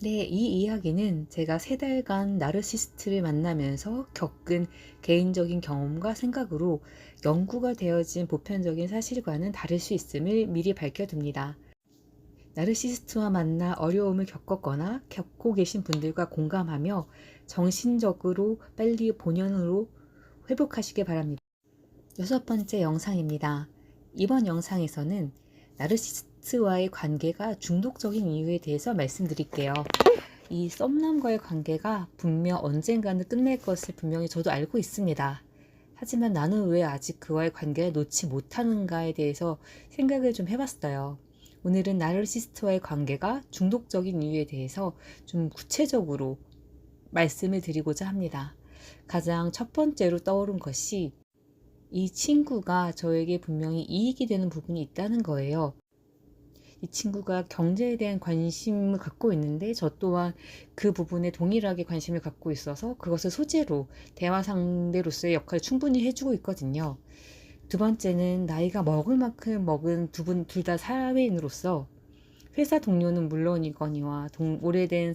네, 이 이야기는 제가 3달간 나르시스트를 만나면서 겪은 개인적인 경험과 생각으로 연구가 되어진 보편적인 사실과는 다를 수 있음을 미리 밝혀둡니다. 나르시스트와 만나 어려움을 겪었거나 겪고 계신 분들과 공감하며 정신적으로 빨리 본연으로 회복하시길 바랍니다. 6번째 영상입니다. 이번 영상에서는 나르시스트와의 관계가 중독적인 이유에 대해서 말씀드릴게요. 이 썸남과의 관계가 분명 언젠가는 끝날 것을 분명히 저도 알고 있습니다. 하지만 나는 왜 아직 그와의 관계를 놓지 못하는가에 대해서 생각을 좀 해봤어요. 오늘은 나르시스트와의 관계가 중독적인 이유에 대해서 좀 구체적으로 말씀을 드리고자 합니다. 가장 첫 번째로 떠오른 것이 이 친구가 저에게 분명히 이익이 되는 부분이 있다는 거예요. 이 친구가 경제에 대한 관심을 갖고 있는데 저 또한 그 부분에 동일하게 관심을 갖고 있어서 그것을 소재로 대화 상대로서의 역할을 충분히 해주고 있거든요. 두 번째는 나이가 먹을 만큼 먹은 둘 다 사회인으로서 회사 동료는 물론이거니와 오래된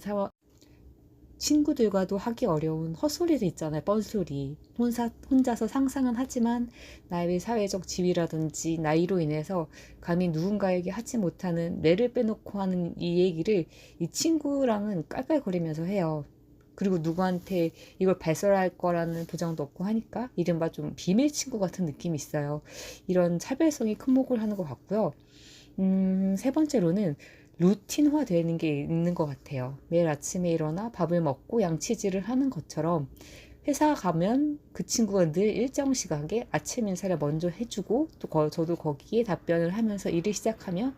친구들과도 하기 어려운 헛소리들 있잖아요. 뻔소리. 혼자서 상상은 하지만 나의 사회적 지위라든지 나이로 인해서 감히 누군가에게 하지 못하는 뇌를 빼놓고 하는 이 얘기를 이 친구랑은 깔깔거리면서 해요. 그리고 누구한테 이걸 발설할 거라는 보장도 없고 하니까 이른바 좀 비밀 친구 같은 느낌이 있어요. 이런 차별성이 큰 목을 하는 것 같고요. 세 번째로는 루틴화 되는 게 있는 것 같아요. 매일 아침에 일어나 밥을 먹고 양치질을 하는 것처럼 회사 가면 그 친구가 늘 일정 시각에 아침 인사를 먼저 해주고 또 저도 거기에 답변을 하면서 일을 시작하며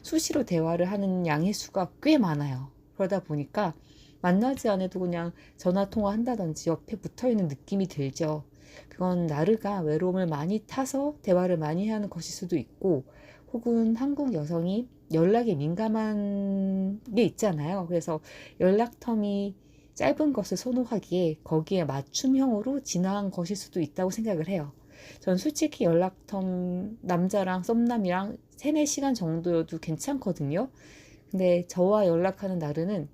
수시로 대화를 하는 양의 수가 꽤 많아요. 그러다 보니까 만나지 않아도 그냥 전화 통화한다든지 옆에 붙어 있는 느낌이 들죠. 그건 나르가 외로움을 많이 타서 대화를 많이 하는 것일 수도 있고 혹은 한국 여성이 연락에 민감한 게 있잖아요. 그래서 연락텀이 짧은 것을 선호하기에 거기에 맞춤형으로 진화한 것일 수도 있다고 생각을 해요. 전 솔직히 연락텀 남자랑 썸남이랑 3, 4시간 정도여도 괜찮거든요. 근데 저와 연락하는 날은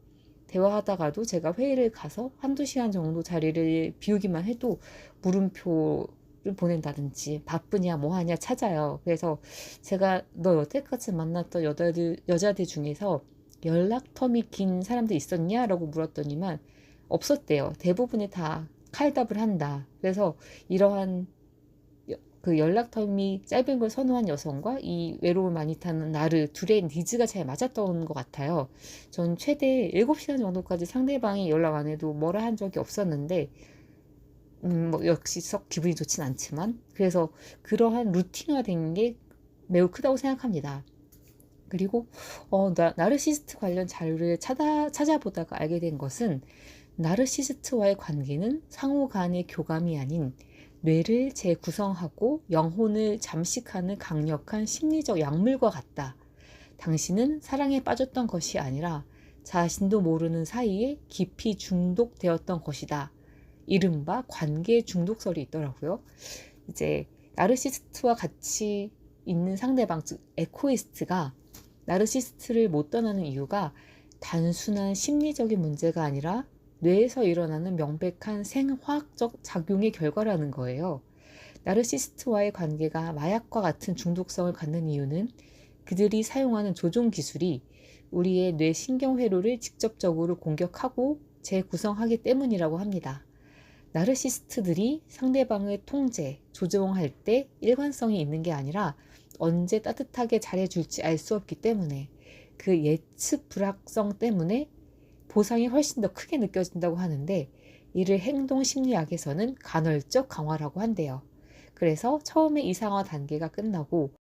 대화하다가도 제가 회의를 가서 한두 시간 정도 자리를 비우기만 해도 물음표를 보낸다든지 바쁘냐 뭐하냐 찾아요. 그래서 제가 너 여태까지 만났던 여자들 중에서 연락텀이 긴 사람들 있었냐? 라고 물었더니만 없었대요. 대부분이 다 칼답을 한다. 그래서 이러한 그 연락텀이 짧은 걸 선호한 여성과 이 외로움을 많이 타는 나를 둘의 니즈가 잘 맞았던 것 같아요. 전 최대 7시간 정도까지 상대방이 연락 안 해도 뭐라 한 적이 없었는데 뭐 역시 썩 기분이 좋진 않지만 그래서 그러한 루틴화된 게 매우 크다고 생각합니다. 그리고 나르시스트 관련 자료를 찾아보다가 알게 된 것은 나르시스트와의 관계는 상호 간의 교감이 아닌 뇌를 재구성하고 영혼을 잠식하는 강력한 심리적 약물과 같다. 당신은 사랑에 빠졌던 것이 아니라 자신도 모르는 사이에 깊이 중독되었던 것이다. 이른바 관계 중독설이 있더라고요. 이제 나르시스트와 같이 있는 상대방, 즉 에코이스트가 나르시스트를 못 떠나는 이유가 단순한 심리적인 문제가 아니라 뇌에서 일어나는 명백한 생화학적 작용의 결과라는 거예요. 나르시스트와의 관계가 마약과 같은 중독성을 갖는 이유는 그들이 사용하는 조종 기술이 우리의 뇌 신경회로를 직접적으로 공격하고 재구성하기 때문이라고 합니다. 나르시스트들이 상대방을 통제, 조종할 때 일관성이 있는 게 아니라 언제 따뜻하게 잘해줄지 알 수 없기 때문에 그 예측 불확성 때문에 보상이 훨씬 더 크게 느껴진다고 하는데 이를 행동심리학에서는 간헐적 강화라고 한대요. 그래서 처음에 이상화 단계가 끝나고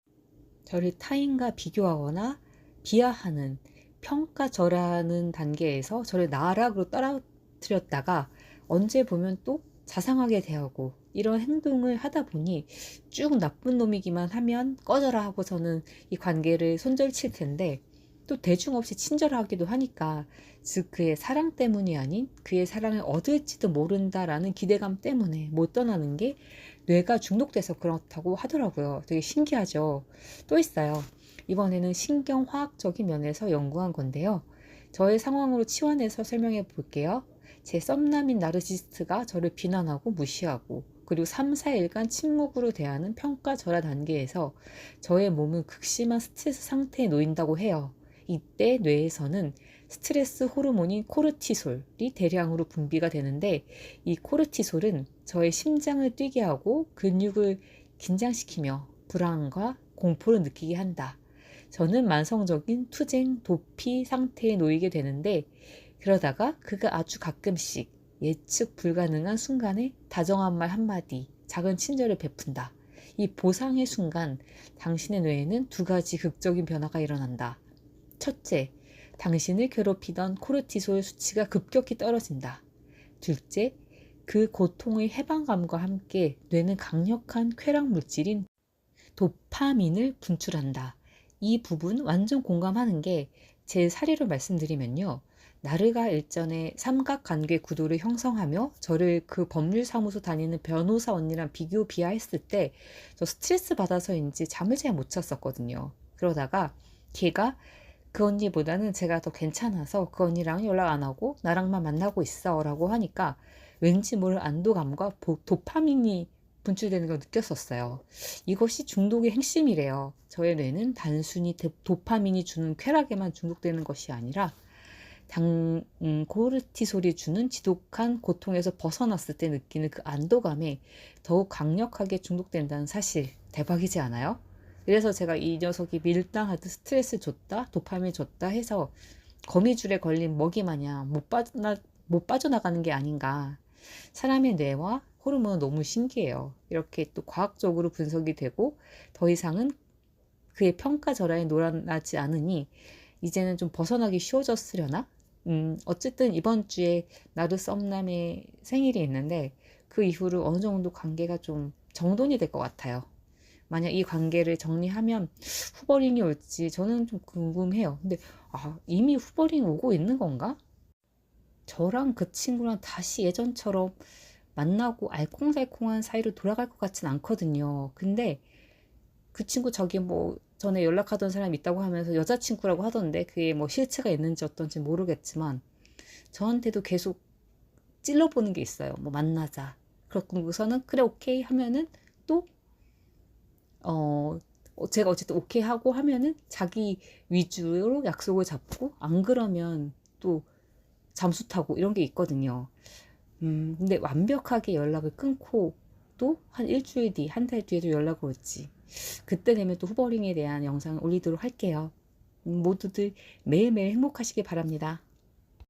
저를 타인과 비교하거나 비하하는 평가절하는 단계에서 저를 나락으로 떨어뜨렸다가 언제 보면 또 자상하게 대하고 이런 행동을 하다 보니 쭉 나쁜 놈이기만 하면 꺼져라 하고서는 이 관계를 손절칠 텐데 또 대중 없이 친절하기도 하니까 즉 그의 사랑 때문이 아닌 그의 사랑을 얻을지도 모른다라는 기대감 때문에 못 떠나는 게 뇌가 중독돼서 그렇다고 하더라고요. 되게 신기하죠. 또 있어요. 이번에는 신경화학적인 면에서 연구한 건데요. 저의 상황으로 치환해서 설명해 볼게요. 제 썸남인 나르시스트가 저를 비난하고 무시하고 그리고 3, 4일간 침묵으로 대하는 평가절하 단계에서 저의 몸은 극심한 스트레스 상태에 놓인다고 해요. 이때 뇌에서는 스트레스 호르몬인 코르티솔이 대량으로 분비가 되는데 이 코르티솔은 저의 심장을 뛰게 하고 근육을 긴장시키며 불안과 공포를 느끼게 한다. 저는 만성적인 투쟁, 도피 상태에 놓이게 되는데 그러다가 그가 아주 가끔씩 예측 불가능한 순간에 다정한 말 한마디, 작은 친절을 베푼다. 이 보상의 순간 당신의 뇌에는 두 가지 극적인 변화가 일어난다. 첫째, 당신을 괴롭히던 코르티솔 수치가 급격히 떨어진다. 둘째, 그 고통의 해방감과 함께 뇌는 강력한 쾌락 물질인 도파민을 분출한다. 이 부분 완전 공감하는 게 제 사례로 말씀드리면요. 나르가 일전에 삼각관계 구도를 형성하며 저를 그 법률사무소 다니는 변호사 언니랑 비교 비하했을 때 저 스트레스 받아서인지 잠을 잘 못 잤었거든요. 그러다가 걔가 그 언니보다는 제가 더 괜찮아서 그 언니랑 연락 안 하고 나랑만 만나고 있어 라고 하니까 왠지 모를 안도감과 도파민이 분출되는 걸 느꼈었어요. 이것이 중독의 핵심이래요. 저의 뇌는 단순히 도파민이 주는 쾌락에만 중독되는 것이 아니라 코르티솔이 주는 지독한 고통에서 벗어났을 때 느끼는 그 안도감에 더욱 강력하게 중독된다는 사실 대박이지 않아요? 그래서 제가 이 녀석이 밀당하듯 스트레스 줬다, 도파민 줬다 해서 거미줄에 걸린 먹이 마냥 못 빠져나가는 게 아닌가. 사람의 뇌와 호르몬은 너무 신기해요. 이렇게 또 과학적으로 분석이 되고 더 이상은 그의 평가절하에 놀아나지 않으니 이제는 좀 벗어나기 쉬워졌으려나? 어쨌든 이번 주에 나르 썸남의 생일이 있는데 그 이후로 어느 정도 관계가 좀 정돈이 될 것 같아요. 만약 이 관계를 정리하면 후버링이 올지 저는 좀 궁금해요. 근데 이미 후버링 오고 있는 건가? 저랑 그 친구랑 다시 예전처럼 만나고 알콩달콩한 사이로 돌아갈 것 같진 않거든요. 근데 그 친구 저기 뭐 전에 연락하던 사람이 있다고 하면서 여자친구라고 하던데 그게 뭐 실체가 있는지 어떤지 모르겠지만 저한테도 계속 찔러보는 게 있어요. 뭐 만나자. 그러고서는 그래 오케이 하면은 또 제가 어쨌든 오케이 하고 하면은 자기 위주로 약속을 잡고 안 그러면 또 잠수 타고 이런 게 있거든요. 근데 완벽하게 연락을 끊고 또 한 일주일 뒤, 한 달 뒤에도 연락을 올지. 그때 되면 또 후버링에 대한 영상을 올리도록 할게요. 모두들 매일매일 행복하시길 바랍니다.